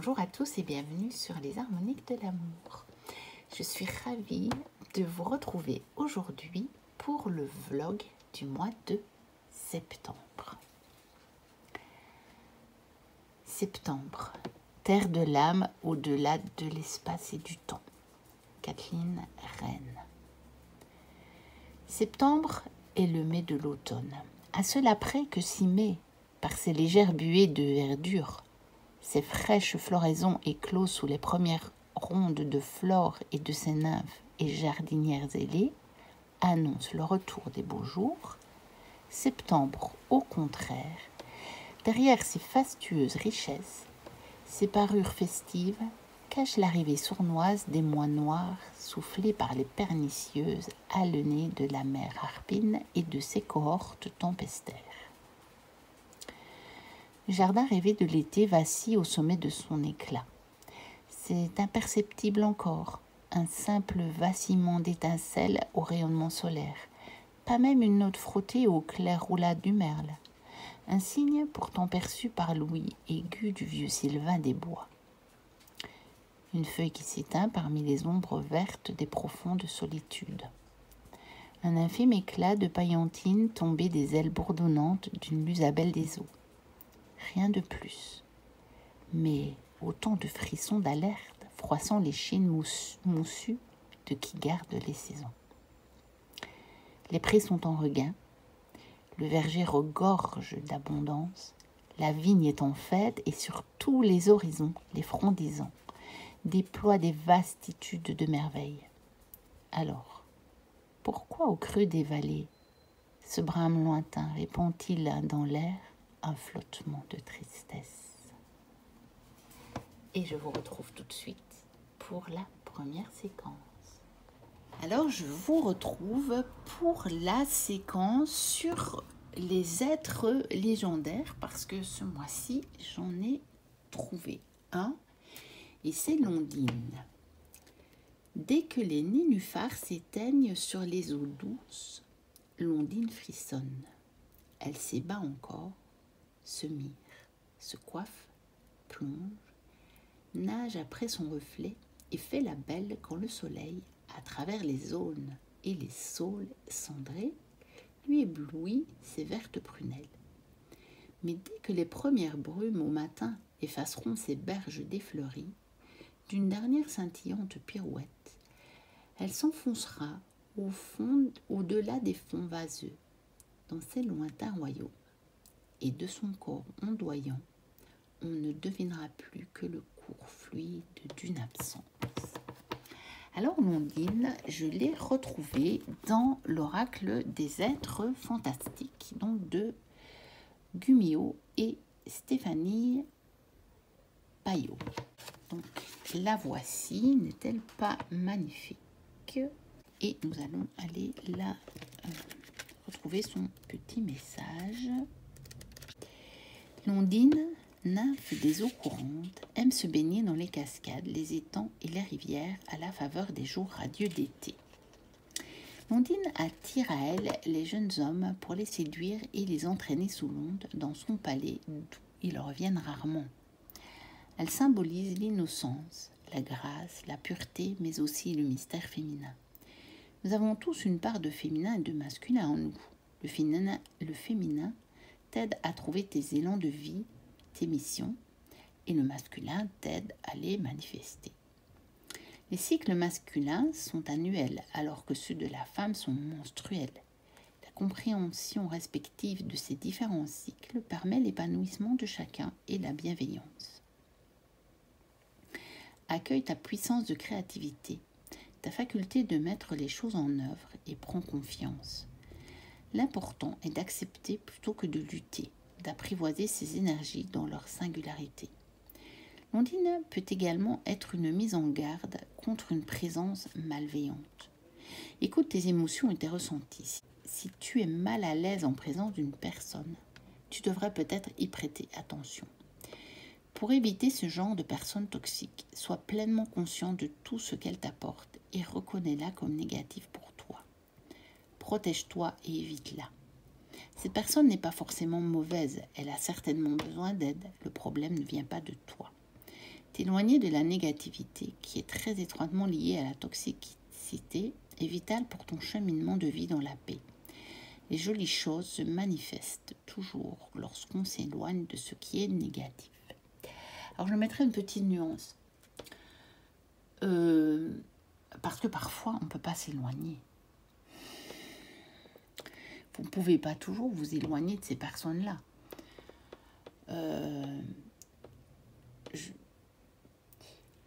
Bonjour à tous et bienvenue sur les harmoniques de l'amour. Je suis ravie de vous retrouver aujourd'hui pour le vlog du mois de septembre. Septembre, terre de l'âme au-delà de l'espace et du temps. Kathleen Rennes. Septembre est le mai de l'automne. À cela près que si mai, par ses légères buées de verdure, ses fraîches floraisons écloses sous les premières rondes de flore et de ses nymphes et jardinières ailées, annoncent le retour des beaux jours, septembre, au contraire, derrière ses fastueuses richesses, ses parures festives, cache l'arrivée sournoise des mois noirs soufflés par les pernicieuses halenées de la mer Harpine et de ses cohortes tempestaires. Le jardin rêvé de l'été vacille au sommet de son éclat. C'est imperceptible encore, un simple vacillement d'étincelles au rayonnement solaire, pas même une note frottée aux claires roulades du merle, un signe pourtant perçu par l'ouïe aiguë du vieux sylvain des bois. Une feuille qui s'éteint parmi les ombres vertes des profondes solitudes. Un infime éclat de paillantine tombé des ailes bourdonnantes d'une lusabelle des eaux. Rien de plus, mais autant de frissons d'alerte froissant les chines moussues de qui garde les saisons. Les prés sont en regain, le verger regorge d'abondance, la vigne est en fête et sur tous les horizons, les frondaisons déploient des vastitudes de merveilles. Alors, pourquoi au creux des vallées, ce brame lointain répand-il dans l'air un flottement de tristesse? Et je vous retrouve tout de suite pour la première séquence. Alors, je vous retrouve pour la séquence sur les êtres légendaires parce que ce mois-ci, j'en ai trouvé un et c'est l'ondine. Dès que les nénuphars s'éteignent sur les eaux douces, l'ondine frissonne. Elle s'ébat encore, se mire, se coiffe, plonge, nage après son reflet et fait la belle quand le soleil, à travers les aunes et les saules cendrées, lui éblouit ses vertes prunelles. Mais dès que les premières brumes au matin effaceront ses berges défleuries, d'une dernière scintillante pirouette, elle s'enfoncera au fond, au-delà des fonds vaseux, dans ses lointains royaumes. Et de son corps ondoyant, on ne devinera plus que le cours fluide d'une absence. Alors l'ondine, je l'ai retrouvée dans l'oracle des êtres fantastiques, donc de Gumio et Stéphanie Payot. Donc la voici, n'est-elle pas magnifique? Et nous allons aller là retrouver son petit message. L'ondine, nymphe des eaux courantes, aime se baigner dans les cascades, les étangs et les rivières à la faveur des jours radieux d'été. L'ondine attire à elle les jeunes hommes pour les séduire et les entraîner sous l'onde dans son palais d'où ils reviennent rarement. Elle symbolise l'innocence, la grâce, la pureté, mais aussi le mystère féminin. Nous avons tous une part de féminin et de masculin en nous. Le féminin t'aide à trouver tes élans de vie, tes missions, et le masculin t'aide à les manifester. Les cycles masculins sont annuels, alors que ceux de la femme sont menstruels. La compréhension respective de ces différents cycles permet l'épanouissement de chacun et la bienveillance. Accueille ta puissance de créativité, ta faculté de mettre les choses en œuvre et prends confiance. L'important est d'accepter plutôt que de lutter, d'apprivoiser ses énergies dans leur singularité. L'ondine peut également être une mise en garde contre une présence malveillante. Écoute tes émotions et tes ressentis. Si tu es mal à l'aise en présence d'une personne, tu devrais peut-être y prêter attention. Pour éviter ce genre de personnes toxiques, sois pleinement conscient de tout ce qu'elle t'apporte et reconnais-la comme négative pour toi. Protège-toi et évite-la. Cette personne n'est pas forcément mauvaise, elle a certainement besoin d'aide, le problème ne vient pas de toi. T'éloigner de la négativité qui est très étroitement liée à la toxicité est vital pour ton cheminement de vie dans la paix. Les jolies choses se manifestent toujours lorsqu'on s'éloigne de ce qui est négatif. Alors je mettrai une petite nuance. Parce que parfois on ne peut pas s'éloigner. Vous ne pouvez pas toujours vous éloigner de ces personnes-là. Je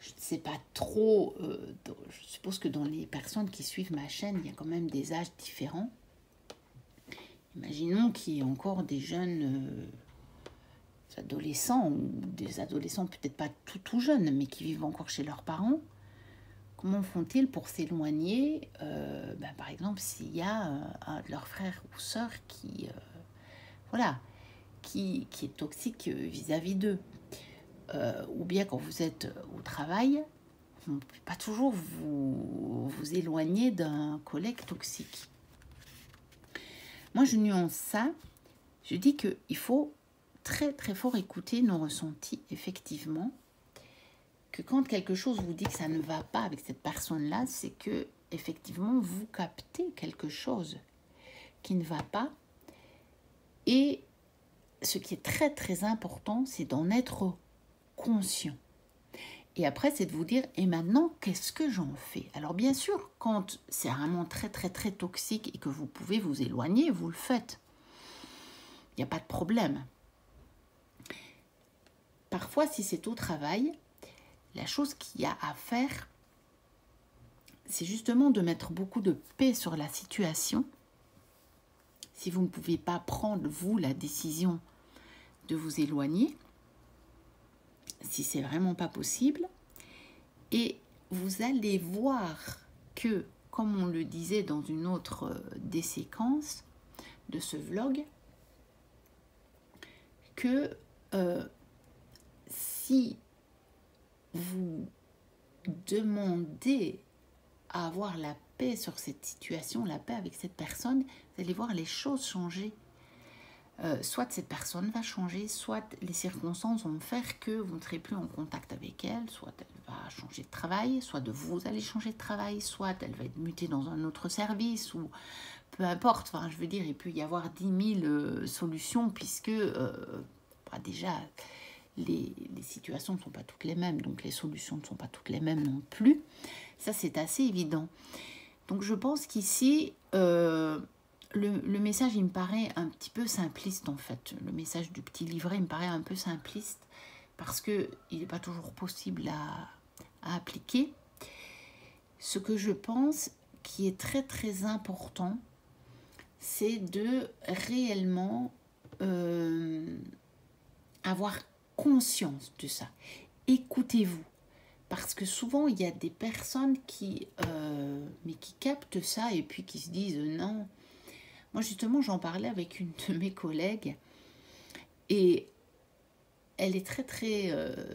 ne sais pas trop, je suppose que dans les personnes qui suivent ma chaîne, il y a quand même des âges différents. Imaginons qu'il y ait encore des jeunes adolescents, ou des adolescents peut-être pas tout jeunes, mais qui vivent encore chez leurs parents. Comment font-ils pour s'éloigner par exemple, s'il y a un de leurs frères ou sœurs qui est toxique vis-à-vis d'eux. Ou bien quand vous êtes au travail, vous ne pouvez pas toujours vous éloigner d'un collègue toxique. Moi, je nuance ça. Je dis qu'il faut très très fort écouter nos ressentis, effectivement. Que quand quelque chose vous dit que ça ne va pas avec cette personne-là, c'est que effectivement vous captez quelque chose qui ne va pas. Et ce qui est très très important, c'est d'en être conscient. Et après, c'est de vous dire, et maintenant, qu'est-ce que j'en fais? Alors bien sûr, quand c'est vraiment très très très toxique et que vous pouvez vous éloigner, vous le faites. Il n'y a pas de problème. Parfois, si c'est au travail, la chose qu'il y a à faire, c'est justement de mettre beaucoup de paix sur la situation. Si vous ne pouvez pas prendre, vous, la décision de vous éloigner, si c'est vraiment pas possible, et vous allez voir que, comme on le disait dans une autre des séquences de ce vlog, que si vous demandez à avoir la paix sur cette situation, la paix avec cette personne, vous allez voir les choses changer. Soit cette personne va changer, soit les circonstances vont faire que vous ne serez plus en contact avec elle, soit elle va changer de travail, soit de vous allez changer de travail, soit elle va être mutée dans un autre service, ou peu importe. Enfin, je veux dire, il peut y avoir 10 000 solutions, puisque déjà, les situations ne sont pas toutes les mêmes, donc les solutions ne sont pas toutes les mêmes non plus. Ça, c'est assez évident. Donc, je pense qu'ici, le message, il me paraît un petit peu simpliste, en fait. Le message du petit livret, il me paraît un peu simpliste, parce qu'il n'est pas toujours possible à appliquer. Ce que je pense qui est très, très important, c'est de réellement avoir conscience de ça. Écoutez-vous. Parce que souvent, il y a des personnes qui captent ça et puis qui se disent non. Moi, justement, j'en parlais avec une de mes collègues et elle est très, très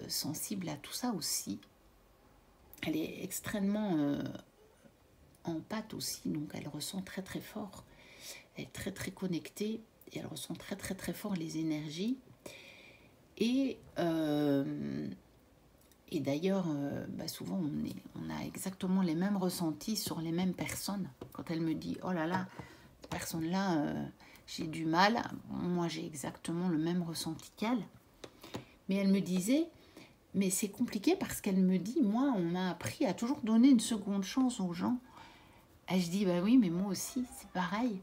sensible à tout ça aussi. Elle est extrêmement empathe aussi, donc elle ressent très, très fort. Elle est très, très connectée et elle ressent très, très, très fort les énergies. Et d'ailleurs, souvent, on a exactement les mêmes ressentis sur les mêmes personnes. Quand elle me dit « Oh là là, cette personne-là, j'ai du mal », moi, j'ai exactement le même ressenti qu'elle. Mais elle me disait « Mais c'est compliqué parce qu'elle me dit, moi, on m'a appris à toujours donner une seconde chance aux gens. » Et je dis « Bah oui, mais moi aussi, c'est pareil. »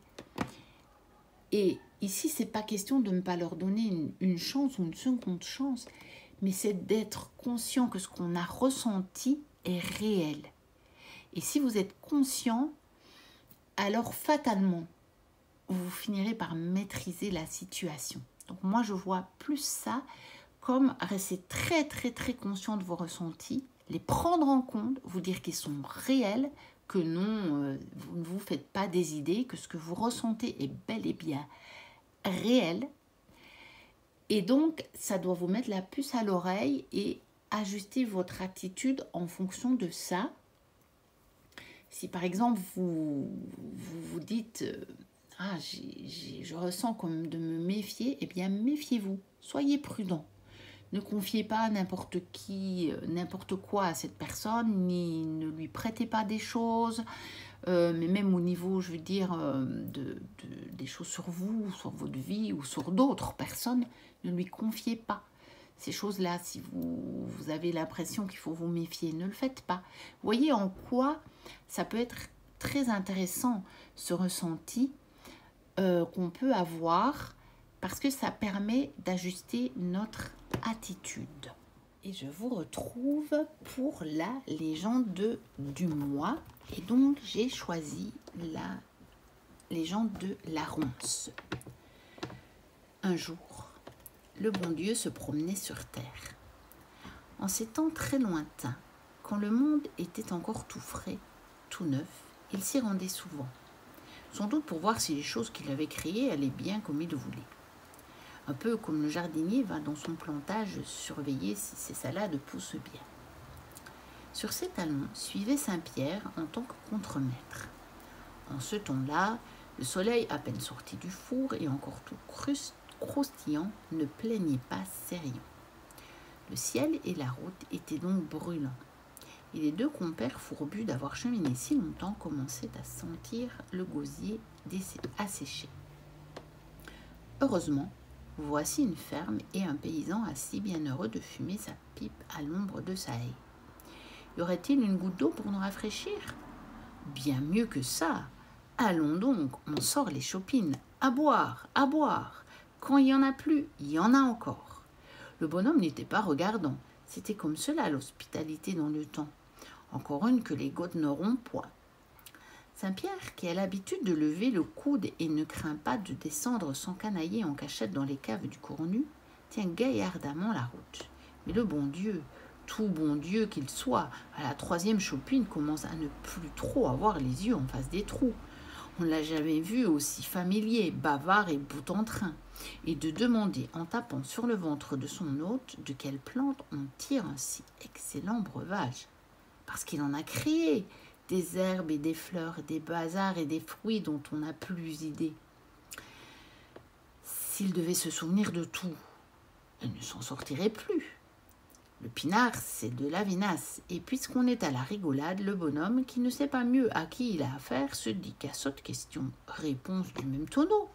Et ici, c'est pas question de ne pas leur donner une chance ou une seconde chance, mais c'est d'être conscient que ce qu'on a ressenti est réel. Et si vous êtes conscient, alors fatalement, vous finirez par maîtriser la situation. Donc moi, je vois plus ça comme rester très, très, très conscient de vos ressentis, les prendre en compte, vous dire qu'ils sont réels, que non, vous ne vous faites pas des idées, que ce que vous ressentez est bel et bien réel. Et donc, ça doit vous mettre la puce à l'oreille et ajuster votre attitude en fonction de ça. Si par exemple, vous dites « Ah, je ressens comme de me méfier », eh bien, méfiez-vous, soyez prudent. Ne confiez pas n'importe qui, n'importe quoi à cette personne, ni ne lui prêtez pas des choses, mais même au niveau, je veux dire, des choses sur vous, sur votre vie ou sur d'autres personnes, ne lui confiez pas ces choses-là. Si vous avez l'impression qu'il faut vous méfier, ne le faites pas. Voyez en quoi ça peut être très intéressant, ce ressenti qu'on peut avoir, parce que ça permet d'ajuster notre attitude. Et je vous retrouve pour la légende du mois. Et donc, j'ai choisi la légende de la ronce. Un jour, le bon Dieu se promenait sur terre. En ces temps très lointains, quand le monde était encore tout frais, tout neuf, il s'y rendait souvent. Sans doute pour voir si les choses qu'il avait créées allaient bien comme il voulait. Un peu comme le jardinier va dans son plantage surveiller si ses salades poussent bien. Sur ses talons suivait Saint-Pierre en tant que contremaître. En ce temps-là, le soleil à peine sorti du four et encore tout croustillant ne plaignait pas ses rayons. Le ciel et la route étaient donc brûlants. Et les deux compères fourbus d'avoir cheminé si longtemps commençaient à sentir le gosier asséché. Heureusement, voici une ferme et un paysan assis bien heureux de fumer sa pipe à l'ombre de sa haie. Y aurait-il une goutte d'eau pour nous rafraîchir? Bien mieux que ça. Allons donc, on sort les chopines. À boire, à boire. Quand il n'y en a plus, il y en a encore. Le bonhomme n'était pas regardant. C'était comme cela l'hospitalité dans le temps. Encore une que les Goths n'auront point. Saint-Pierre, qui a l'habitude de lever le coude et ne craint pas de descendre sans canailler en cachette dans les caves du Cornu, tient gaillardement la route. Mais le bon Dieu, tout bon Dieu qu'il soit, à la troisième chopine commence à ne plus trop avoir les yeux en face des trous. On ne l'a jamais vu aussi familier, bavard et bout en train, et de demander en tapant sur le ventre de son hôte de quelle plante on tire un si excellent breuvage. Parce qu'il en a créé des herbes et des fleurs, des bazars et des fruits dont on n'a plus idée. S'il devait se souvenir de tout, il ne s'en sortirait plus. Le pinard, c'est de la vinasse, et puisqu'on est à la rigolade, le bonhomme, qui ne sait pas mieux à qui il a affaire, se dit qu'à sotte question, réponse du même tonneau,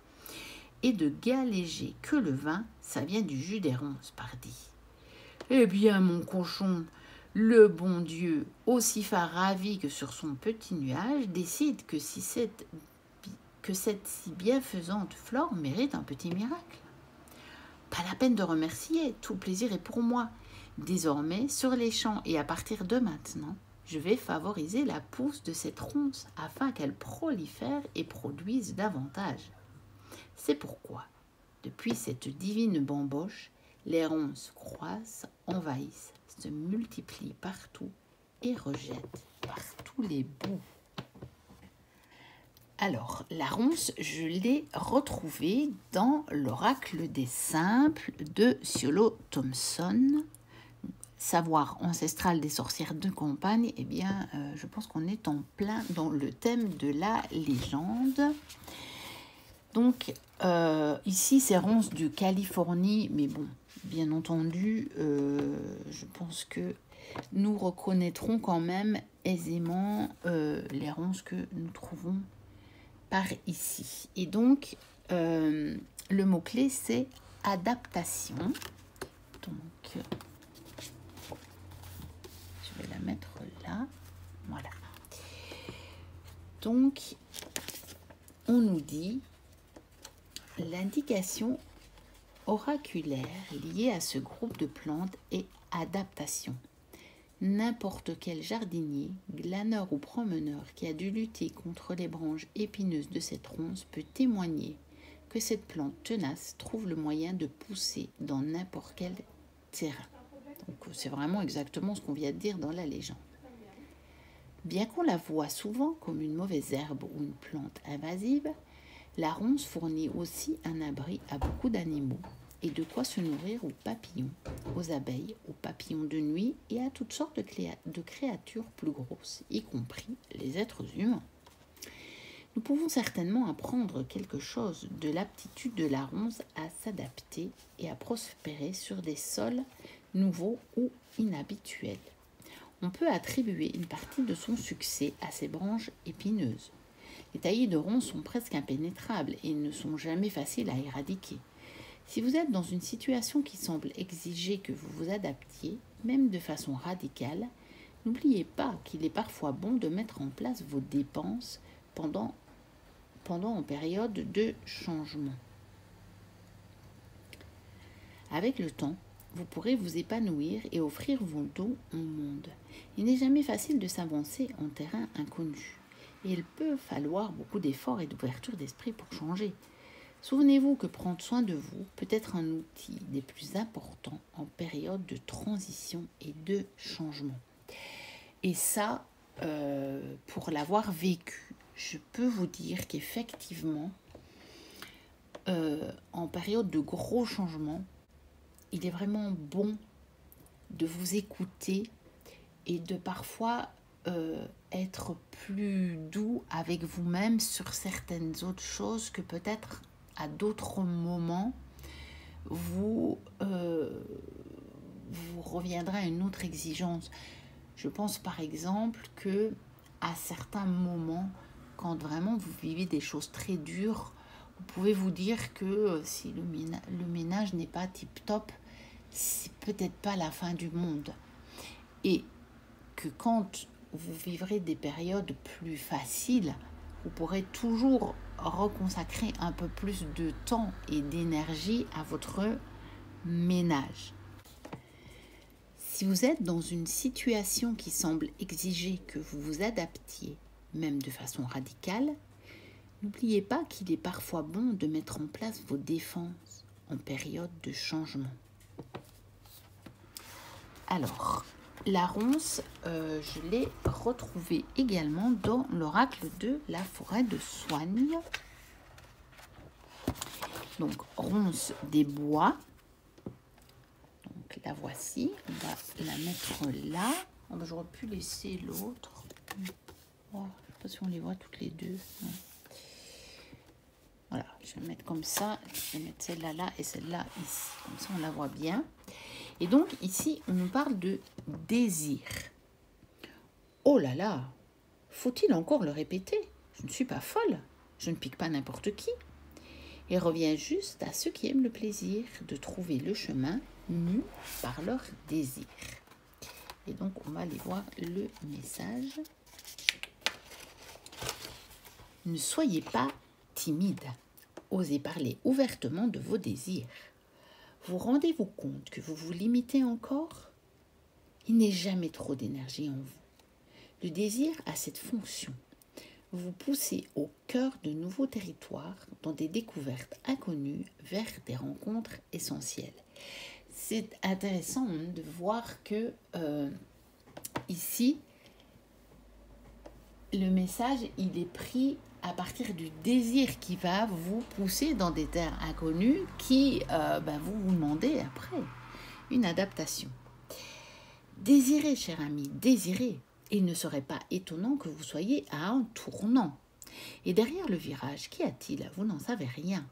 et de galéger que le vin, ça vient du jus des ronces, pardi. Eh bien, mon cochon, le bon Dieu, aussi fort ravi que sur son petit nuage, décide que cette si bienfaisante flore mérite un petit miracle. Pas la peine de remercier, tout le plaisir est pour moi. Désormais, sur les champs et à partir de maintenant, je vais favoriser la pousse de cette ronce afin qu'elle prolifère et produise davantage. C'est pourquoi, depuis cette divine bamboche, les ronces croissent, envahissent, se multiplient partout et rejettent par tous les bouts. Alors, la ronce, je l'ai retrouvée dans l'Oracle des Simples de Ciolo Thompson. Savoir ancestral des sorcières de campagne, eh bien, je pense qu'on est en plein dans le thème de la légende. Donc, ici, c'est ronces de Californie, mais bon, bien entendu, je pense que nous reconnaîtrons quand même aisément les ronces que nous trouvons par ici. Et donc, le mot-clé, c'est adaptation. Donc, je vais la mettre là. Voilà. Donc, on nous dit l'indication oraculaire liée à ce groupe de plantes est adaptation. N'importe quel jardinier, glaneur ou promeneur qui a dû lutter contre les branches épineuses de cette ronce peut témoigner que cette plante tenace trouve le moyen de pousser dans n'importe quel terrain. Donc c'est vraiment exactement ce qu'on vient de dire dans la légende. Bien qu'on la voie souvent comme une mauvaise herbe ou une plante invasive, la ronce fournit aussi un abri à beaucoup d'animaux et de quoi se nourrir aux papillons, aux abeilles, aux papillons de nuit et à toutes sortes de créatures plus grosses, y compris les êtres humains. Nous pouvons certainement apprendre quelque chose de l'aptitude de la ronce à s'adapter et à prospérer sur des sols nouveaux ou inhabituels. On peut attribuer une partie de son succès à ses branches épineuses. Les taillis de ronces sont presque impénétrables et ne sont jamais faciles à éradiquer. Si vous êtes dans une situation qui semble exiger que vous vous adaptiez, même de façon radicale, n'oubliez pas qu'il est parfois bon de mettre en place vos dépenses pendant en période de changement. Avec le temps, vous pourrez vous épanouir et offrir vos dons au monde. Il n'est jamais facile de s'avancer en terrain inconnu. Et il peut falloir beaucoup d'efforts et d'ouverture d'esprit pour changer. Souvenez-vous que prendre soin de vous peut être un outil des plus importants en période de transition et de changement. Et ça, pour l'avoir vécu, je peux vous dire qu'effectivement, en période de gros changements, il est vraiment bon de vous écouter et de parfois être plus doux avec vous-même sur certaines autres choses que peut-être à d'autres moments vous reviendrez à une autre exigence. Je pense par exemple que à certains moments, quand vraiment vous vivez des choses très dures, vous pouvez vous dire que si le ménage n'est pas tip-top, c'est peut-être pas la fin du monde. Et que quand vous vivrez des périodes plus faciles, vous pourrez toujours reconsacrer un peu plus de temps et d'énergie à votre ménage. Si vous êtes dans une situation qui semble exiger que vous vous adaptiez, même de façon radicale, n'oubliez pas qu'il est parfois bon de mettre en place vos défenses en période de changement. Alors, la ronce, je l'ai retrouvée également dans l'oracle de la forêt de Soigne. Donc, ronce des bois. Donc, la voici. On va la mettre là. Oh, ben, j'aurais pu laisser l'autre. Oh, je ne sais pas si on les voit toutes les deux. Non. Voilà, je vais mettre comme ça. Je vais mettre celle-là là et celle-là ici. Comme ça, on la voit bien. Et donc, ici, on nous parle de désir. Oh là là, faut-il encore le répéter? Je ne suis pas folle. Je ne pique pas n'importe qui. Il revient juste à ceux qui aiment le plaisir de trouver le chemin mu par leur désir. Et donc, on va aller voir le message. Ne soyez pas timide. Osez parler ouvertement de vos désirs. Vous rendez-vous compte que vous vous limitez encore? Il n'est jamais trop d'énergie en vous. Le désir a cette fonction. Vous poussez au cœur de nouveaux territoires, dans des découvertes inconnues, vers des rencontres essentielles. C'est intéressant de voir que ici, le message, il est pris à partir du désir qui va vous pousser dans des terres inconnues qui vous demandez après une adaptation. Désirez, cher ami, désirez. Il ne serait pas étonnant que vous soyez à un tournant. Et derrière le virage, qu'y a-t-il? Vous n'en savez rien.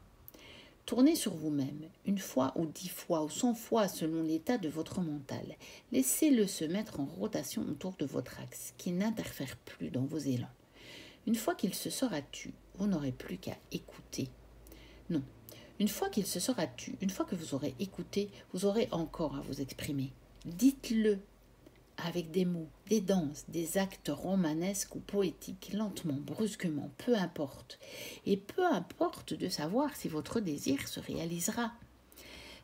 Tournez sur vous-même, 1 fois ou 10 fois ou 100 fois selon l'état de votre mental. Laissez-le se mettre en rotation autour de votre axe, qui n'interfère plus dans vos élans. Une fois qu'il se sera tu, vous n'aurez plus qu'à écouter. Non, une fois qu'il se sera tu, une fois que vous aurez écouté, vous aurez encore à vous exprimer. Dites-le avec des mots, des danses, des actes romanesques ou poétiques, lentement, brusquement, peu importe. Et peu importe de savoir si votre désir se réalisera.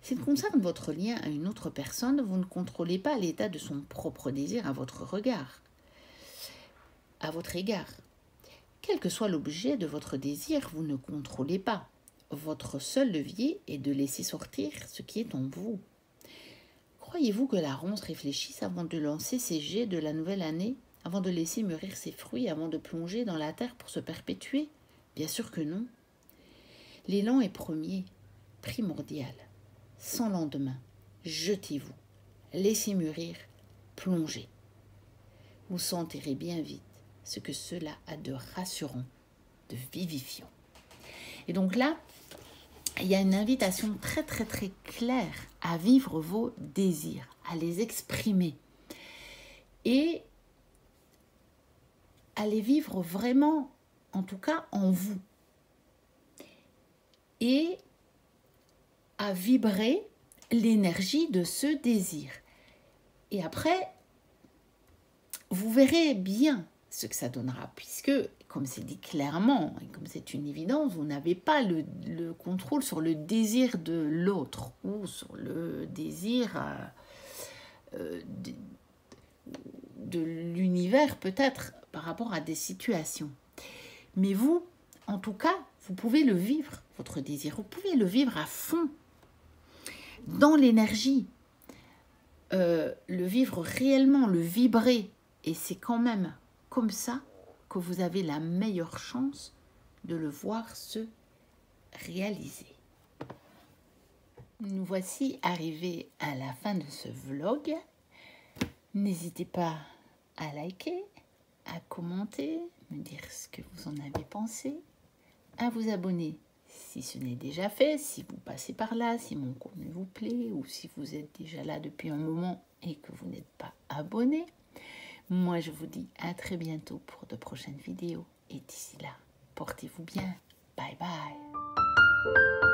S'il concerne votre lien à une autre personne, vous ne contrôlez pas l'état de son propre désir à votre égard. Quel que soit l'objet de votre désir, vous ne contrôlez pas. Votre seul levier est de laisser sortir ce qui est en vous. Croyez-vous que la ronce réfléchisse avant de lancer ses jets de la nouvelle année, avant de laisser mûrir ses fruits, avant de plonger dans la terre pour se perpétuer? Bien sûr que non. L'élan est primordial. Sans lendemain, jetez-vous, laissez mûrir, plongez. Vous sentirez bien vite ce que cela a de rassurant, de vivifiant. Et donc là, il y a une invitation très très très claire à vivre vos désirs, à les exprimer et à les vivre vraiment, en tout cas en vous, et à vibrer l'énergie de ce désir. Et après, vous verrez bien ce que ça donnera, puisque, comme c'est dit clairement, et comme c'est une évidence, vous n'avez pas le contrôle sur le désir de l'autre, ou sur le désir de l'univers, peut-être, par rapport à des situations. Mais vous, en tout cas, vous pouvez le vivre, votre désir, vous pouvez le vivre à fond, dans l'énergie, le vivre réellement, le vibrer, et c'est quand même comme ça que vous avez la meilleure chance de le voir se réaliser. Nous voici arrivés à la fin de ce vlog. N'hésitez pas à liker, à commenter, me dire ce que vous en avez pensé, à vous abonner si ce n'est déjà fait, si vous passez par là, si mon contenu vous plaît ou si vous êtes déjà là depuis un moment et que vous n'êtes pas abonné. Moi, je vous dis à très bientôt pour de prochaines vidéos. Et d'ici là, portez-vous bien. Bye bye.